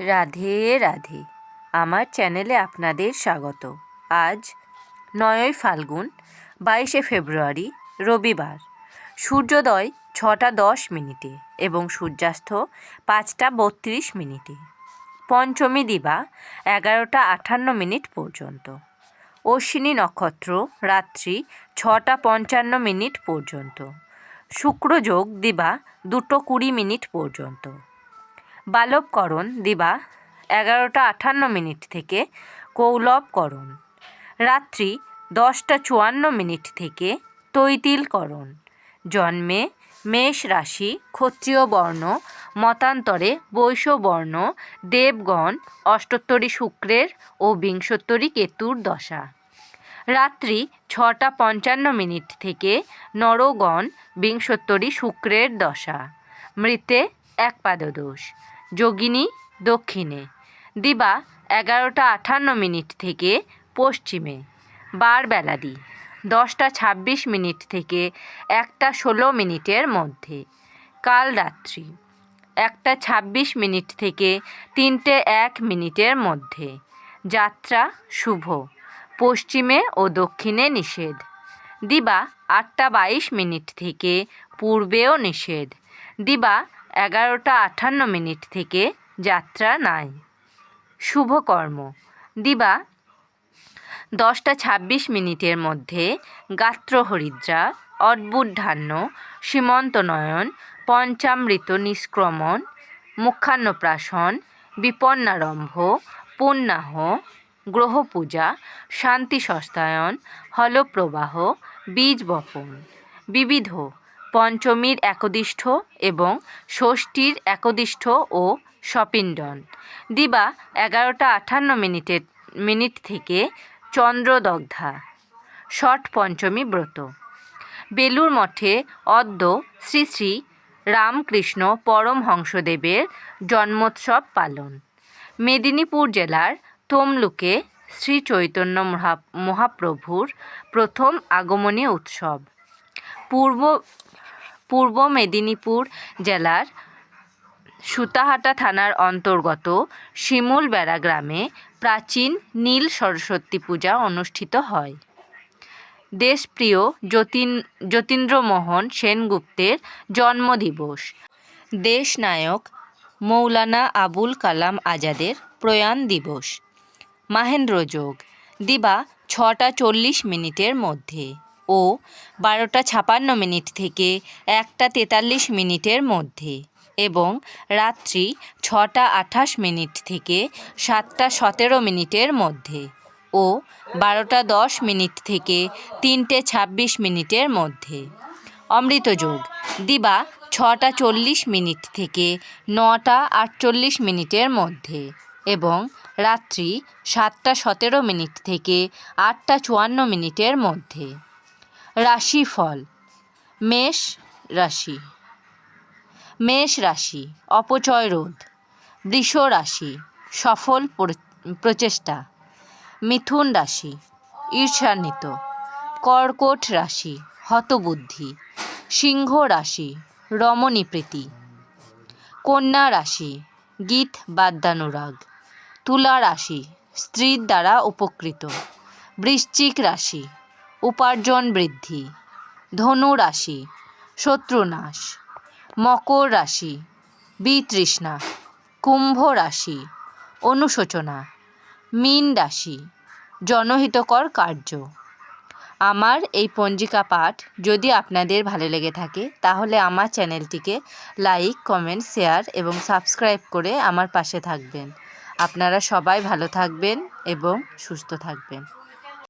রাধে রাধে। আমার চ্যানেলে আপনাদের স্বাগত। আজ 9ই ফাল্গুন 22শে ফেব্রুয়ারি রবিবার। সূর্যোদয় 6টা 10 এবং সূর্যাস্ত 5টা 32 পঞ্চমী দিবা 11টা 58 পর্যন্ত। অশ্বিনী নক্ষত্র রাত্রি 6টা 55 পর্যন্ত। শুক্রযোগ দিবা 2টো 20 পর্যন্ত। বালবকরণ দিবা 11টা 58 থেকে কৌলবকরণ। রাত্রি 10টা 54 থেকে তৈতিলকরণ। জন্মে মেষ রাশি, ক্ষত্রিয় বর্ণ, মতান্তরে বৈশ্য বর্ণ, দেবগণ, অষ্টোত্তরী শুক্রের ও বিংশোত্তরী কেতুর দশা। রাত্রি 6টা 55 থেকে নরগণ, বিংশোত্তরী শুক্রের দশা। মৃতে একপাদদোষ। যোগিনী দক্ষিণে। দিবা 11টা 58 থেকে পশ্চিমে। বার বেলাদি 10টা 26 থেকে 1টা 16 মধ্যে। কাল রাত্রি 1টা 26 থেকে 3টে 1 মধ্যে। যাত্রা শুভ। পশ্চিমে ও দক্ষিণে নিষেধ। দিবা 8টা 22 থেকে পূর্বেও নিষেধ। দিবা 11টা 58 থেকে যাত্রা নাই। শুভকর্ম। দিবা 10টা 26 মধ্যে গাত্রহরিদ্রা, অদ্ভুতধান্য, সীমন্তনয়ন, পঞ্চামৃত নিষ্ক্রমণ, মুখান্নপ্রাশন, বিপন্নারম্ভ, পুণ্যাহ, গ্রহপূজা, শান্তি সস্তায়ন, হলপ্রবাহ, বীজ বপন। বিবিধ পঞ্চমীর একদিষ্ঠ এবং ষষ্ঠীর একদিষ্ঠ ও সপিণ্ডন। দিবা 11টা 58 থেকে চন্দ্রদগ্ধা। ষট পঞ্চমী ব্রত। বেলুর মঠে অদ্য শ্রী শ্রী রামকৃষ্ণ পরমহংসদেবের জন্মোৎসব পালন। মেদিনীপুর জেলার তমলুকে শ্রী চৈতন্য মহাপ্রভুর প্রথম আগমনী উৎসব। পূর্ব মেদিনীপুর জেলার সুতাহাটা থানার অন্তর্গত শিমুলবেড়া গ্রামে প্রাচীন নীল সরস্বতী পূজা অনুষ্ঠিত হয়। দেশপ্রিয় যতীন্দ্রমোহন সেনগুপ্তের জন্মদিবস। দেশনায়ক মৌলানা আবুল কালাম আজাদের প্রয়াণ দিবস। মাহেন্দ্রযোগ দিবা 6টা 40 মধ্যে ও 12টা 56 থেকে 1টা 43 মধ্যে এবং রাত্রি 6টা 28 থেকে 7টা 17 মধ্যে ও 12টা 10 থেকে 3টে 26 মধ্যে। অমৃতযোগ দিবা 6টা 40 থেকে 9টা 48 মধ্যে এবং রাত্রি 7টা 17 থেকে 8টা 54 মধ্যে। রাশিফল। মেষ রাশি। মেষ রাশি অপচয় রোধ। বৃষ রাশি সফল প্রচেষ্টা। মিথুন রাশি ঈর্ষান্বিত। কর্কট রাশি হতবুদ্ধি। সিংহ রাশি রমণীপ্রীতি। কন্যা রাশি গীত বাদ্যানুরাগ। তুলা রাশি স্ত্রীর দ্বারা উপকৃত। বৃশ্চিক রাশি উপার্জন বৃদ্ধি। ধনু রাশি শত্রুনাশ। মকর রাশি বিতৃষ্ণা। কুম্ভ রাশি অনুশোচনা। মীন রাশি জনহিতকর কার্য। আমার এই পঞ্জিকা পাঠ যদি আপনাদের ভালো লেগে থাকে তাহলে আমার চ্যানেলটিকে লাইক, কমেন্ট, শেয়ার এবং সাবস্ক্রাইব করে আমার পাশে থাকবেন। আপনারা সবাই ভালো থাকবেন এবং সুস্থ থাকবেন।